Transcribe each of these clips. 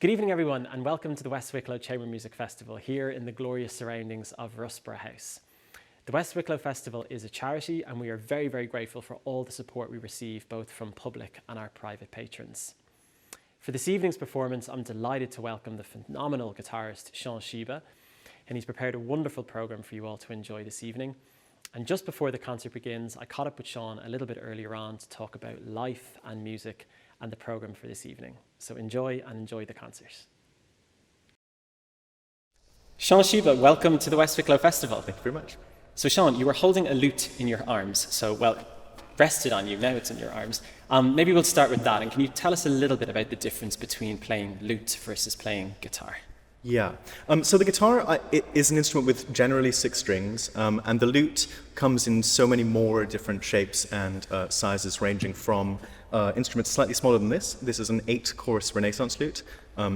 Good evening, everyone, and welcome to the West Wicklow Chamber Music Festival here in the glorious surroundings of Rusborough House. The West Wicklow Festival is a charity, and we are very, very grateful for all the support we receive, both from public and our private patrons. For this evening's performance, I'm delighted to welcome the phenomenal guitarist Shibe, and he's prepared a wonderful programme for you all to enjoy this evening. And just before the concert begins, I caught up with Sean a little bit earlier on to talk about life and music and the programme for this evening. So enjoy the concert. Sean Shibe, welcome to the West Wicklow Festival. Thank you very much. So Sean, you were holding a lute in your arms. So, well, rested on you, now it's in your arms. Maybe we'll start with that. And can you tell us a little bit about the difference between playing lute versus playing guitar? Yeah. So the guitar it is an instrument with generally 6 strings, and the lute comes in so many more different shapes and sizes, ranging from instruments slightly smaller than this. This is an 8-course Renaissance lute,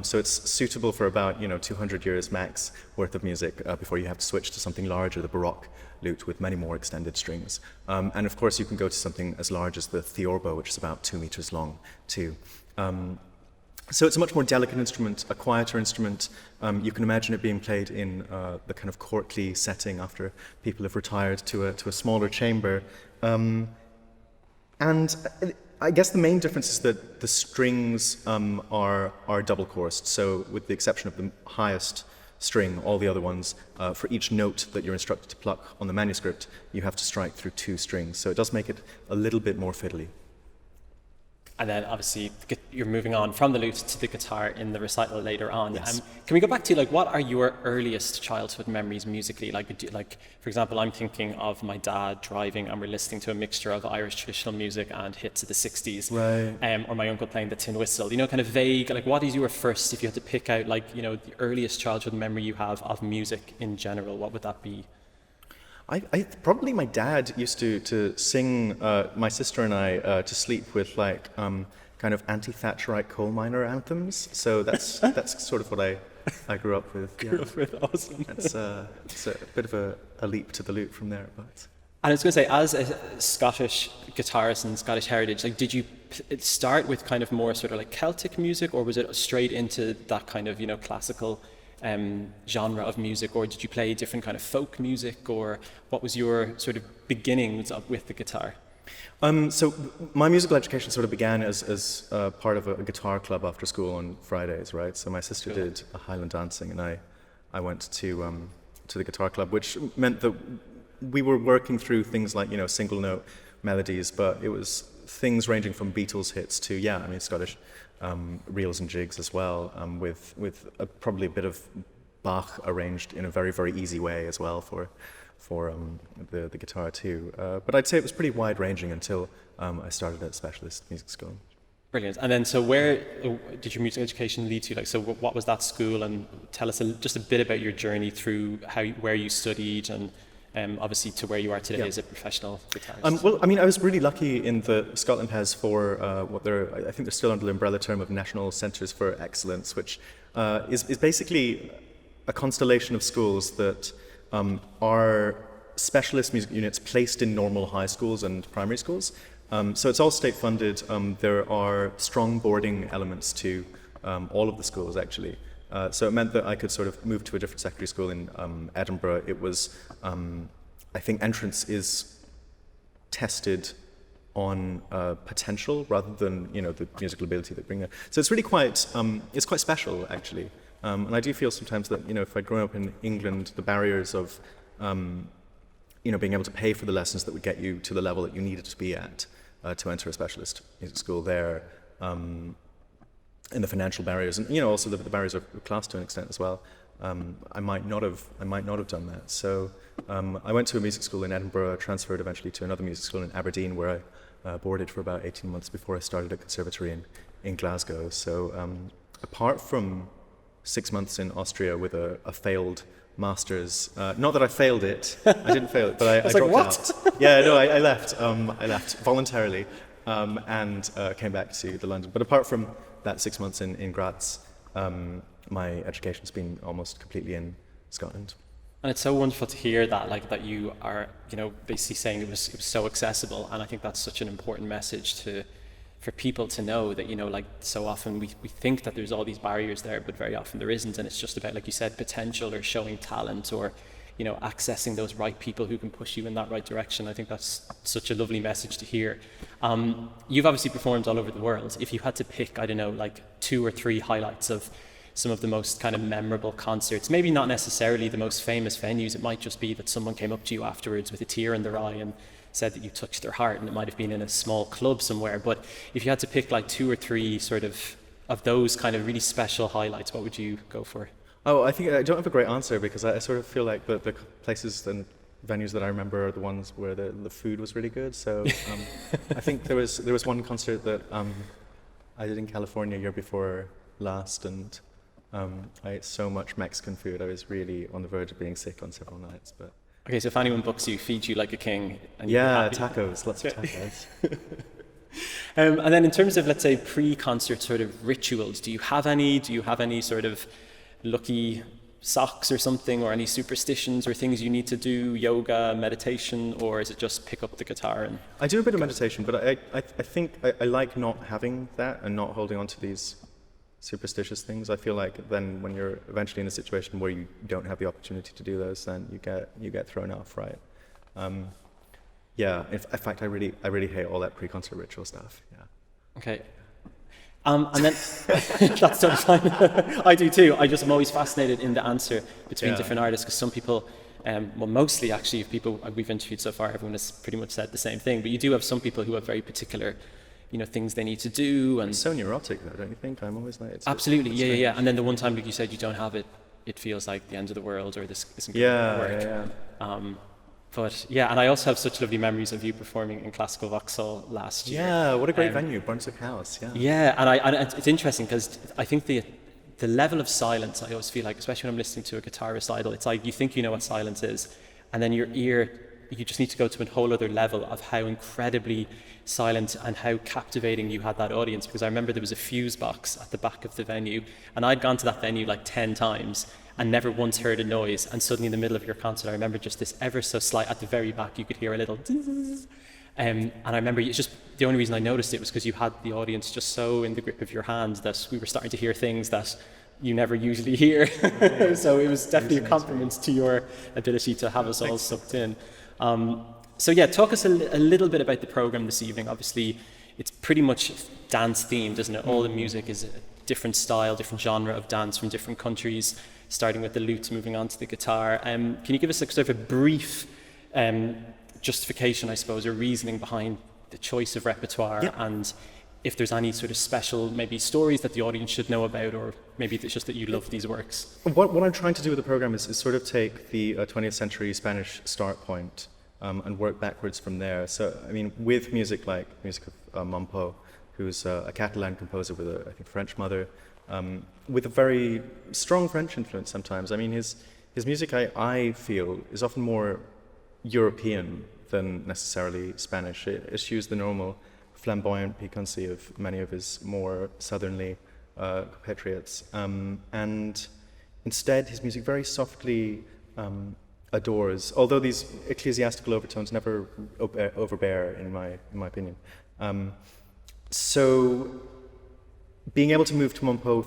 so it's suitable for about 200 years max worth of music before you have to switch to something larger, the Baroque lute with many more extended strings. And of course, you can go to something as large as the theorbo, which is about 2 meters long too. So it's a much more delicate instrument, a quieter instrument. You can imagine it being played in the kind of courtly setting after people have retired to a smaller chamber. And I guess the main difference is that the strings are double-coursed. So with the exception of the highest string, all the other ones, for each note that you're instructed to pluck on the manuscript, you have to strike through 2 strings. So it does make it a little bit more fiddly. And then obviously you're moving on from the lute to the guitar in the recital later on. Yes. Can we go back to what are your earliest childhood memories musically? Like, for example, I'm thinking of my dad driving and we're listening to a mixture of Irish traditional music and hits of the 60s. Right. Or my uncle playing the tin whistle. Kind of vague, what is your first, if you had to pick out the earliest childhood memory you have of music in general, what would that be? I probably my dad used to sing my sister and I to sleep with kind of anti-Thatcherite coal miner anthems. So that's sort of what I grew up with. Grew up with, awesome. It's a bit of a leap to the lute from there, but. And I was going to say, as a Scottish guitarist and Scottish heritage, did you start with kind of more sort of Celtic music, or was it straight into that kind of classical genre of music, or did you play different kind of folk music, or what was your sort of beginnings with the guitar? So my musical education sort of began as part of a guitar club after school on Fridays, right? So my sister Cool. did Highland dancing, and I went to the guitar club, which meant that we were working through things like single note melodies, but it was things ranging from Beatles hits to Scottish reels and jigs as well, with probably a bit of Bach arranged in a very, very easy way as well for the guitar too. But I'd say it was pretty wide ranging until I started at specialist music school. Brilliant. And then, so where did your music education lead to? So what was that school? And tell us just a bit about your journey through where you studied and obviously to where you are today as a professional guitarist. Well, I was really lucky in that Scotland has for I think they're still under the umbrella term of National Centres for Excellence, which is basically a constellation of schools that are specialist music units placed in normal high schools and primary schools. So it's all state funded. There are strong boarding elements to all of the schools, actually. So it meant that I could sort of move to a different secondary school in Edinburgh. It was, I think entrance is tested on potential rather than, the musical ability that bring there. So it's really quite special, actually. And I do feel sometimes that, if I'd grown up in England, the barriers of, being able to pay for the lessons that would get you to the level that you needed to be at to enter a specialist music school there, and the financial barriers, and also the barriers of class to an extent as well. I might not have done that. So I went to a music school in Edinburgh, transferred eventually to another music school in Aberdeen, where I boarded for about 18 months before I started a conservatory in Glasgow. So apart from 6 months in Austria with a failed master's, not that I failed it, I didn't fail it, but I dropped out. Yeah, no, I left. I left voluntarily and came back to London. But apart from that 6 months in Graz, my education's been almost completely in Scotland. And it's so wonderful to hear that, that you are, basically saying it was so accessible. And I think that's such an important message for people to know that, like so often we think that there's all these barriers there, but very often there isn't. And it's just about, like you said, potential or showing talent or, accessing those right people who can push you in that right direction. I think that's such a lovely message to hear. You've obviously performed all over the world. If you had to pick, I don't know, like 2 or 3 highlights of some of the most kind of memorable concerts, maybe not necessarily the most famous venues, it might just be that someone came up to you afterwards with a tear in their eye and said that you touched their heart, and it might have been in a small club somewhere. But if you had to pick like 2 or 3 sort of those kind of really special highlights, what would you go for? Oh, I think I don't have a great answer, because I sort of feel like the places and venues that I remember are the ones where the food was really good. So I think there was one concert that I did in California year before last, and I ate so much Mexican food. I was really on the verge of being sick on several nights. But okay, so if anyone books you, feed you like a king. And yeah, tacos, lots of tacos. And then in terms of, let's say, pre-concert sort of rituals, do you have any? Do you have any sort of lucky socks or something, or any superstitions or things you need to do, yoga, meditation, or is it just pick up the guitar? And I do a bit of meditation, but I think I like not having that and not holding on to these superstitious things. I feel like then when you're eventually in a situation where you don't have the opportunity to do those, then you get thrown off, right? In fact, I really hate all that pre-concert ritual stuff. Yeah. Okay. And then that's totally fine. I do too. I'm always fascinated in the answer between different artists, because some people, mostly actually, people we've interviewed so far, everyone has pretty much said the same thing. But you do have some people who have very particular, things they need to do. And it's so neurotic, though, don't you think? I'm always like, absolutely, yeah. And then the one time, like you said, you don't have it, it feels like the end of the world, or this isn't going to work. But yeah, and I also have such lovely memories of you performing in Classical Vauxhall last year. Yeah, what a great venue, Brunswick House. Yeah. Yeah, and it's interesting, because I think the level of silence, I always feel like, especially when I'm listening to a guitar recital, it's like you think you know what silence is, and then your ear, you just need to go to a whole other level of how incredibly silent and how captivating you had that audience. Because I remember there was a fuse box at the back of the venue, and I'd gone to that venue like 10 times and never once heard a noise, and suddenly in the middle of your concert I remember just this ever so slight, at the very back you could hear a little and I remember it's just the only reason I noticed it was because you had the audience just so in the grip of your hand that we were starting to hear things that you never usually hear. So it was definitely a compliment to your ability to have us all sucked in. So yeah, talk us a little bit about the program this evening. Obviously it's pretty much dance themed, isn't it? All the music is a different style, different genre of dance from different countries, starting with the lute, moving on to the guitar. Can you give us a sort of a brief justification, I suppose, or reasoning behind the choice of repertoire, and if there's any sort of special maybe stories that the audience should know about, or maybe it's just that you love these works? What I'm trying to do with the program is sort of take the 20th century Spanish start point and work backwards from there. So, I mean, with music of Mompou, who's a Catalan composer with I think French mother, with a very strong French influence sometimes. I mean, his music, I feel, is often more European than necessarily Spanish. It eschews the normal flamboyant piquancy of many of his more southernly compatriots. And instead, his music very softly adores, although these ecclesiastical overtones never overbear, in my opinion. So being able to move to Mompou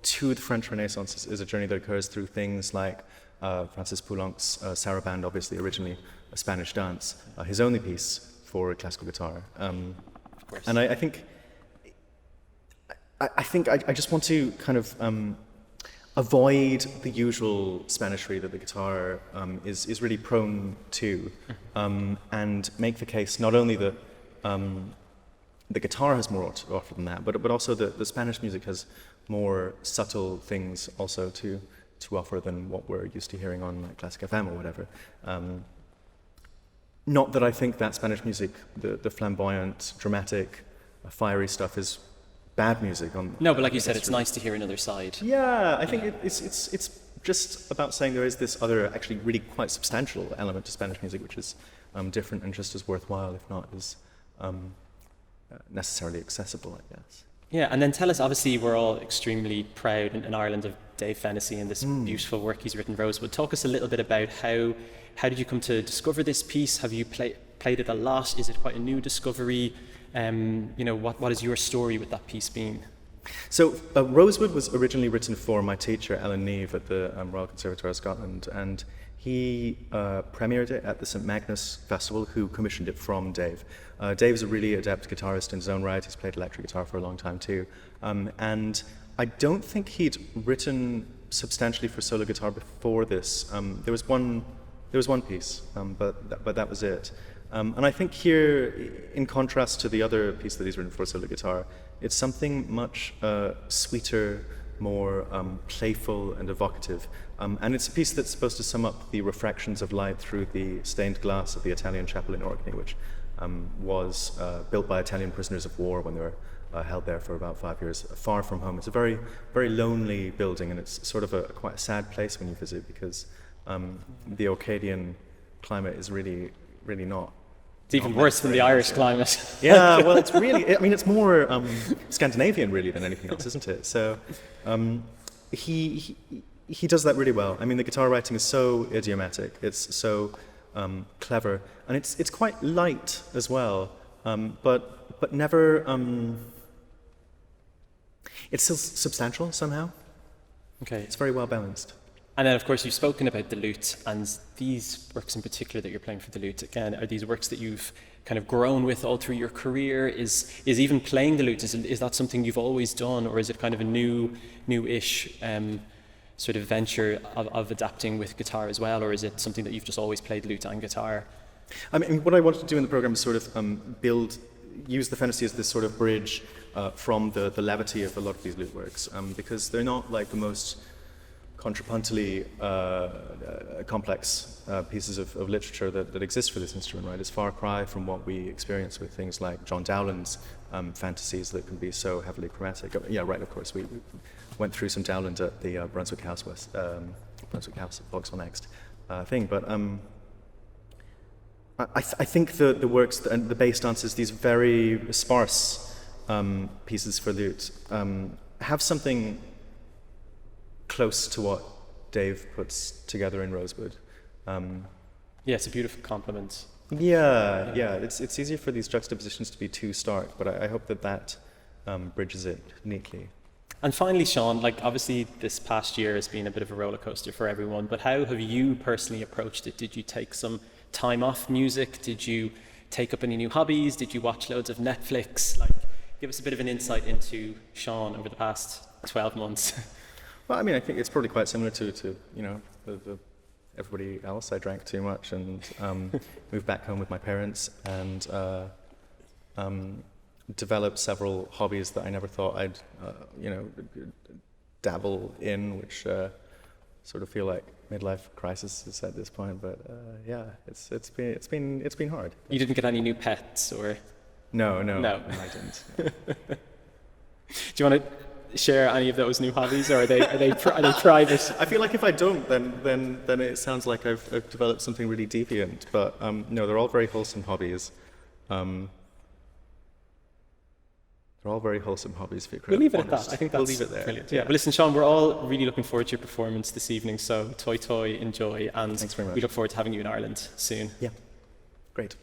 to the French Renaissance is a journey that occurs through things like Francis Poulenc's Sarabande, obviously originally a Spanish dance, his only piece for classical guitar. And I think I just want to kind of avoid the usual Spanishry that the guitar is really prone to, and make the case not only that the guitar has more to offer than that, but also the Spanish music has more subtle things also to offer than what we're used to hearing on like Classic FM or whatever. Not that I think that Spanish music, the flamboyant, dramatic, fiery stuff is bad music. No, but like you said, it's nice to hear another side. Yeah, I think it's just about saying there is this other, actually really quite substantial element to Spanish music, which is different and just as worthwhile, if not as necessarily accessible, I guess. Yeah, and then tell us, obviously we're all extremely proud in Ireland of Dave Fennessy and this beautiful work he's written, Rosewood. Talk us a little bit about how did you come to discover this piece? Have you played it a lot? Is it quite a new discovery? What is your story with that piece been? So Rosewood was originally written for my teacher, Alan Neve, at the Royal Conservatoire of Scotland, and he premiered it at the St Magnus Festival, who commissioned it from Dave. Dave is a really adept guitarist in his own right. He's played electric guitar for a long time too. And I don't think he'd written substantially for solo guitar before this. There was one piece, but that was it. And I think here, in contrast to the other piece that he's written for solo guitar, it's something much sweeter, more playful and evocative. And it's a piece that's supposed to sum up the refractions of light through the stained glass of the Italian chapel in Orkney, which was built by Italian prisoners of war when they were held there for about 5 years, far from home. It's a very, very lonely building, and it's sort of quite a sad place when you visit, because the Orcadian climate is really, really not. It's even worse than the Irish climate. Yeah, well, it's really, I mean, it's more Scandinavian really than anything else, isn't it? So he does that really well. I mean, the guitar writing is so idiomatic, it's so clever, and it's quite light as well, but never, it's still substantial somehow. Okay. It's very well balanced. And then, of course, you've spoken about the lute, and these works in particular that you're playing for the lute, again, are these works that you've kind of grown with all through your career? Is even playing the lute, is that something you've always done, or is it kind of a new-ish sort of venture of adapting with guitar as well, or is it something that you've just always played lute and guitar? I mean, what I wanted to do in the program is sort of use the Fennessy as this sort of bridge from the levity of a lot of these lute works, because they're not like the most contrapuntally complex pieces of literature that exist for this instrument, right? It's far cry from what we experience with things like John Dowland's fantasies that can be so heavily chromatic. Yeah, right, of course. We went through some Dowland at the Brunswick House Vauxhall Next thing, but I think the works and the bass dances, these very sparse pieces for lute, have something close to what Dave puts together in Rosewood. Yeah, it's a beautiful compliment. Yeah. It's easier for these juxtapositions to be too stark, but I hope that bridges it neatly. And finally, Sean, like obviously this past year has been a bit of a roller coaster for everyone, but how have you personally approached it? Did you take some time off music? Did you take up any new hobbies? Did you watch loads of Netflix? Like, give us a bit of an insight into Sean over the past 12 months. Well, I mean, I think it's probably quite similar to the everybody else. I drank too much and moved back home with my parents and developed several hobbies that I never thought I'd dabble in, which sort of feel like midlife crisis at this point. But yeah, it's been hard. You didn't get any new pets, or? No, I didn't. Do you want to share any of those new hobbies, or are they private? I feel like if I don't, then it sounds like I've developed something really deviant. But no, they're all very wholesome hobbies. They're all very wholesome hobbies. If you're we'll leave it at that. I think that's we'll leave it there. Brilliant. Yeah. But listen, Sean, we're all really looking forward to your performance this evening. So toy, enjoy, and thanks very much. We look forward to having you in Ireland soon. Yeah, great.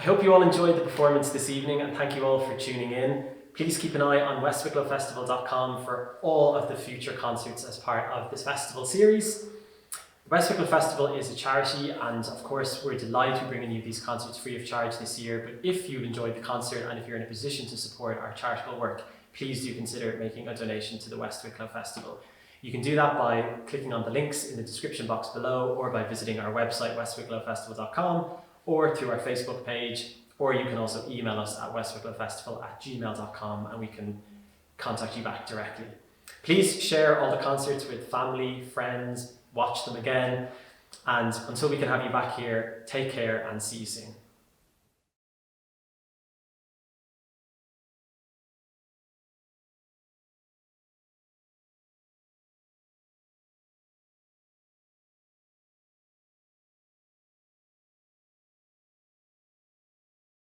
I hope you all enjoyed the performance this evening, and thank you all for tuning in. Please keep an eye on westwicklowfestival.com for all of the future concerts as part of this festival series. The West Wicklow Festival is a charity, and of course we're delighted to be bringing you these concerts free of charge this year. But if you enjoyed the concert and if you're in a position to support our charitable work, please do consider making a donation to the West Wicklow Festival. You can do that by clicking on the links in the description box below, or by visiting our website westwicklowfestival.com, or through our Facebook page, or you can also email us at westwicklowfestival@gmail.com and we can contact you back directly. Please share all the concerts with family, friends, watch them again, and until we can have you back here, take care and see you soon.